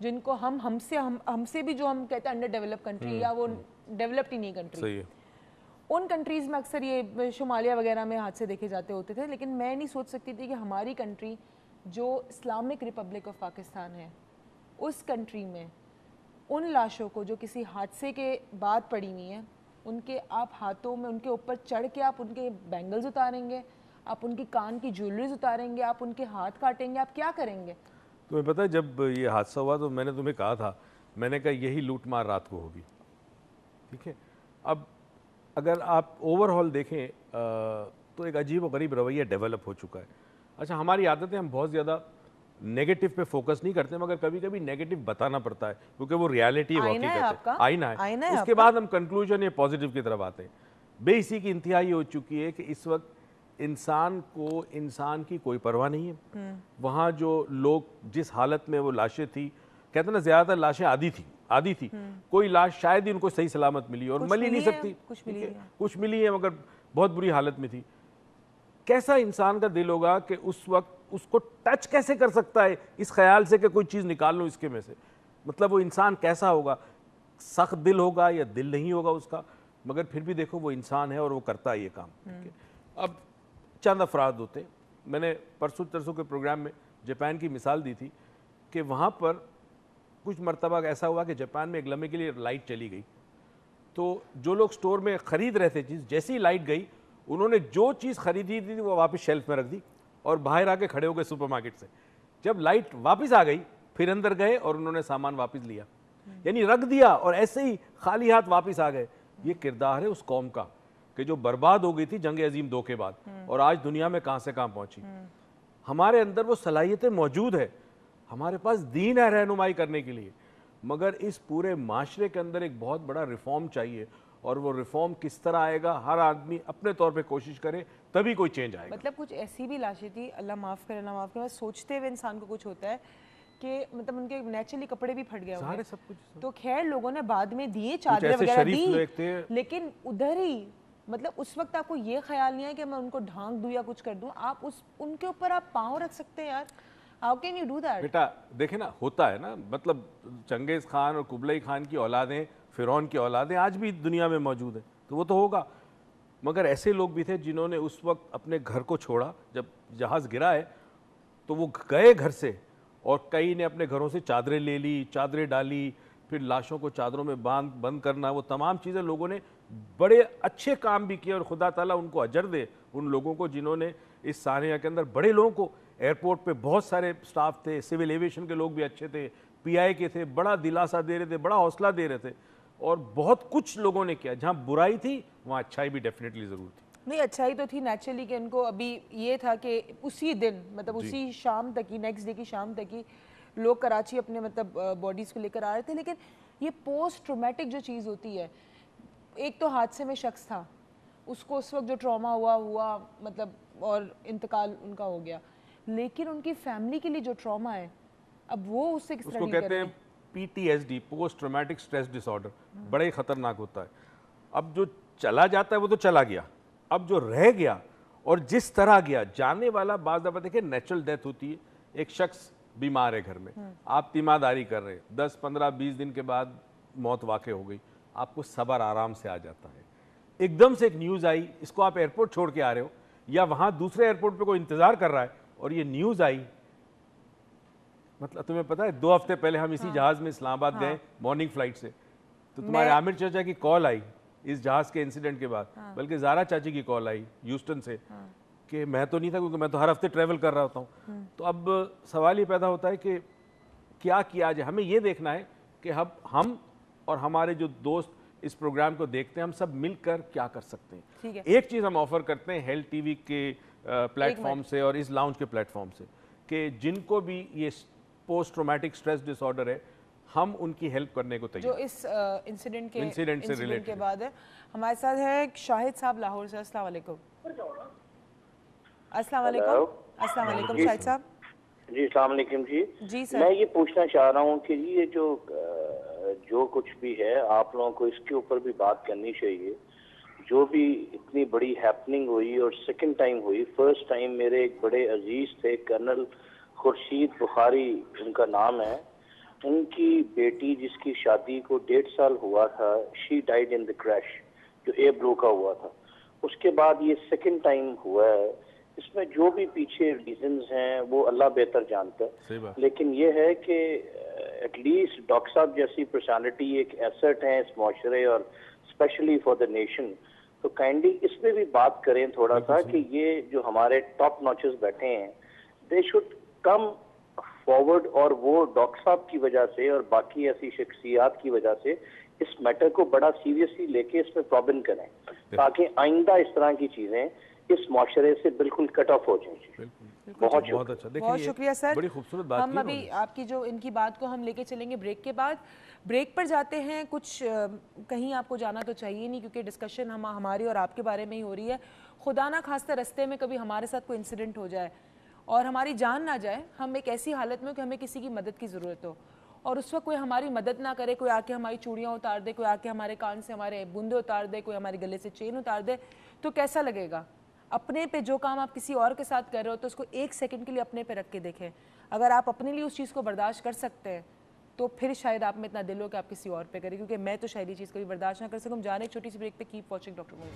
जिनको हमसे भी जो हम कहते हैं अंडर डेवलप कंट्री या वो डेवलप्ड ही नहीं कंट्री, सही है। उन कंट्रीज़ में अक्सर ये शुमालिया वगैरह में हादसे देखे जाते होते थे, लेकिन मैं नहीं सोच सकती थी कि हमारी कंट्री जो इस्लामिक रिपब्लिक ऑफ पाकिस्तान है, उस कंट्री में उन लाशों को जो किसी हादसे के बाद पड़ी हुई हैं, उनके आप हाथों में उनके ऊपर चढ़ के आप उनके बैंगल्स उतारेंगे, आप उनकी कान की ज्वेलरीज उतारेंगे, आप उनके हाथ काटेंगे, आप क्या करेंगे? तुम्हें पता है जब ये हादसा हुआ तो मैंने तुम्हें कहा था, मैंने कहा यही लूट मार रात को होगी। ठीक है, अब अगर आप ओवरऑल देखें तो एक अजीब व गरीब रवैया डेवलप हो चुका है। अच्छा, हमारी आदतें, हम बहुत ज़्यादा नेगेटिव पे फोकस नहीं करते, मगर कभी कभी नेगेटिव बताना पड़ता है क्योंकि वो रियलिटी है, आईना है हकीकत आपका, है, आईना है। उसके बाद हम कंक्लूजन या पॉजिटिव की तरफ आते हैं। बेइसी की इंतहाई हो चुकी है कि इस वक्त इंसान को इंसान की कोई परवाह नहीं है। वहाँ जो लोग जिस हालत में वो लाशें थी, कहते ना ज्यादातर लाशें आधी थी, कोई लाश शायद ही उनको सही सलामत मिली और मिल ही नहीं सकती, कुछ मिली है मगर बहुत बुरी हालत में थी। कैसा इंसान का दिल होगा कि उस वक्त उसको टच कैसे कर सकता है इस ख्याल से कि कोई चीज़ निकाल लो इसके में से। मतलब वो इंसान कैसा होगा, सख्त दिल होगा या दिल नहीं होगा उसका, मगर फिर भी देखो वो इंसान है और वो करता है ये काम। ठीक है, अब चंद अफराद होते हैं। मैंने परसों तरसों के प्रोग्राम में जापान की मिसाल दी थी कि वहाँ पर कुछ मरतबा ऐसा हुआ कि जापान में एक लम्हे के लिए लाइट चली गई, तो जो लोग स्टोर में ख़रीद रहे थे चीज़, जैसे ही लाइट गई उन्होंने जो चीज़ खरीदी थी वो वापस शेल्फ में रख दी और बाहर आके खड़े हो गए सुपरमार्केट से। जब लाइट वापस आ गई फिर अंदर गए और उन्होंने सामान वापस लिया, यानी रख दिया और ऐसे ही खाली हाथ वापस आ गए। ये किरदार है उस कौम का कि जो बर्बाद हो गई थी जंग अजीम 2 के बाद और आज दुनिया में कहां से कहां पहुंची। हमारे अंदर वो सलाहियतें मौजूद है, हमारे पास दीन है रहनुमाई करने के लिए, मगर इस पूरे माशरे के अंदर एक बहुत बड़ा रिफॉर्म चाहिए और वो रिफॉर्म किस तरह आएगा, हर आदमी अपने तौर पे कोशिश करे तभी कोई चेंज आएगा। मतलब कुछ ऐसी भी लाशें थी, अल्लाह माफ़ करे, अल्लाह माफ़ करे, बस सोचते हुए इंसान को कुछ होता है कि मतलब उनके नेचुरली कपड़े भी फट गए होंगे, सब कुछ तो खैर लोगों ने बाद में दिए, चादरें वगैरह दी, लेकिन उधर ही मतलब उस वक्त आपको ये ख्याल नहीं है कि मैं उनको ढांक दूं या कुछ कर दूं, आप उनके ऊपर आप पाँव रख सकते हैं यार। How can you do that? बेटा देखे ना, होता है ना, मतलब चंगेज खान और कुबलई खान की औलादें, फिरौन की औलादें आज भी दुनिया में मौजूद है, तो वो तो होगा। मगर ऐसे लोग भी थे जिन्होंने उस वक्त अपने घर को छोड़ा, जब जहाज़ गिरा है तो वो गए घर से और कई ने अपने घरों से चादरें ले ली, चादरें डाली, फिर लाशों को चादरों में बंद करना, वो तमाम चीज़ें लोगों ने बड़े अच्छे काम भी किए और खुदा ताला उनको अजर दे उन लोगों को जिन्होंने इस सानिया के अंदर बड़े लोगों को, एयरपोर्ट पे बहुत सारे स्टाफ थे, सिविल एविएशन के लोग भी अच्छे थे, पीआई के थे, बड़ा दिलासा दे रहे थे, बड़ा हौसला दे रहे थे और बहुत कुछ लोगों ने किया। जहाँ बुराई थी वहाँ अच्छाई भी डेफिनेटली ज़रूर थी। नहीं, अच्छाई तो थी नेचुरली कि उनको अभी ये था कि उसी दिन मतलब उसी शाम तक ही, नेक्स्ट डे की शाम तक ही लोग कराची अपने मतलब बॉडीज़ को लेकर आ रहे थे। लेकिन ये पोस्ट ट्रोमेटिक जो चीज़ होती है, एक तो हादसे में शख्स था, उसको उस वक्त जो ट्रॉमा हुआ मतलब और इंतकाल उनका हो गया, लेकिन उनकी फैमिली के लिए जो ट्रॉमा है अब वो उससे किस तरह डील करेंगे? PTSD, post traumatic stress disorder, बड़ा ही खतरनाक होता है। अब जो चला जाता है वो तो चला गया, अब जो रह गया और जिस तरह गया, जाने वाला बाज़ दफ़ा देखिए नेचुरल डेथ होती है। एक शख्स बीमार है घर में, आप तीमारदारी कर रहे हैं, 10, 15, 20 दिन के बाद मौत वाक़ई हो गई, आपको सब्र आराम से आ जाता है। एकदम से एक न्यूज़ आई, इसको आप एयरपोर्ट छोड़ के आ रहे हो या वहाँ दूसरे एयरपोर्ट पे कोई इंतज़ार कर रहा है और ये न्यूज़ आई, मतलब तुम्हें पता है 2 हफ्ते पहले हम इसी जहाज़ में इस्लामाबाद गए मॉर्निंग फ्लाइट से, तो तुम्हारे आमिर चाचा की कॉल आई इस जहाज़ के इंसिडेंट के बाद, बल्कि ज़ारा चाची की कॉल आई ह्यूस्टन से कि मैं तो नहीं था क्योंकि मैं तो हर हफ्ते ट्रैवल कर रहा होता हूँ। तो अब सवाल ये पैदा होता है कि क्या किया जाए। हमें ये देखना है कि हम और हमारे जो दोस्त इस प्रोग्राम को देखते हैं, हम सब मिलकर क्या कर सकते हैं। एक चीज़ हम ऑफर करते हैं हेल्थ टीवी के प्लेटफॉर्म से और इस लाउंज के प्लेटफॉर्म से कि जिनको भी ये पोस्ट ट्रॉमेटिक स्ट्रेस डिसऑर्डर है, हम उनकी हेल्प करने को तैयार। जो इस इंसिडेंट से रिलेटेड के बाद है, हमारे साथ है शाहिद साहब लाहौर से। अस्सलाम वालेकुम। अस्सलाम वालेकुम। अस्सलाम वालेकुम शाहिद साहब। जी अस्सलाम वालेकुम जी। जी सर, मैं ये पूछना चाह रहा हूँ कि ये जो कुछ भी है आप लोगों को इसके ऊपर भी बात करनी चाहिए। जो भी इतनी बड़ी हैपनिंग हुई और सेकंड टाइम हुई, फर्स्ट टाइम मेरे एक बड़े अजीज थे कर्नल खुर्शीद बुखारी उनका नाम है, उनकी बेटी जिसकी शादी को 1.5 साल हुआ था, she died in the crash जो एयरब्लो का हुआ था। उसके बाद ये सेकंड टाइम हुआ है। इसमें जो भी पीछे रीजंस हैं वो अल्लाह बेहतर जानता है, लेकिन ये है कि एटलीस्ट डॉक्टर साहब जैसी पर्सनालिटी एक एसेट है इस माशरे और स्पेशली फॉर द नेशन, तो काइंडली इसमें भी बात करें थोड़ा सा कि ये जो हमारे टॉप नॉचेस बैठे हैं दे शुड कम फॉरवर्ड, और वो डॉक्टर साहब की वजह से और बाकी ऐसी शख्सियात की वजह से इस मैटर को बड़ा सीरियसली लेके इसमें प्रॉब्लम करें, ताकि आइंदा इस तरह की चीजें इस माशरे से बिल्कुल कट ऑफ हो जाएंगी। बहुत अच्छा, बहुत शुक्रिया सर। बड़ी खूबसूरत बात हम अभी आपकी जो इनकी बात को हम लेके चलेंगे ब्रेक के बाद। ब्रेक पर जाते हैं, कुछ कहीं आपको जाना तो चाहिए नहीं क्योंकि डिस्कशन हमारी और आपके बारे में ही हो रही है। खुदा ना खास्ता रास्ते में कभी हमारे साथ कोई इंसिडेंट हो जाए और हमारी जान ना जाए, हम एक ऐसी हालत में कि हमें किसी की मदद की ज़रूरत हो और उस वक्त कोई हमारी मदद ना करे, कोई आके हमारी चूड़ियाँ उतार दे, कोई आके हमारे कान से हमारे बूंदे उतार दे, कोई हमारे गले से चेन उतार दे, तो कैसा लगेगा? अपने पे जो काम आप किसी और के साथ कर रहे हो तो उसको एक सेकंड के लिए अपने पे रख के देखें। अगर आप अपने लिए उस चीज़ को बर्दाश्त कर सकते हैं तो फिर शायद आप में इतना दिल हो कि आप किसी और पे करें, क्योंकि मैं तो शायद ये चीज़ कभी बर्दाश्त ना कर सकूँ। हम जा रहे हैं छोटी सी ब्रेक पे। कीप वॉचिंग डॉक्टर मोहित।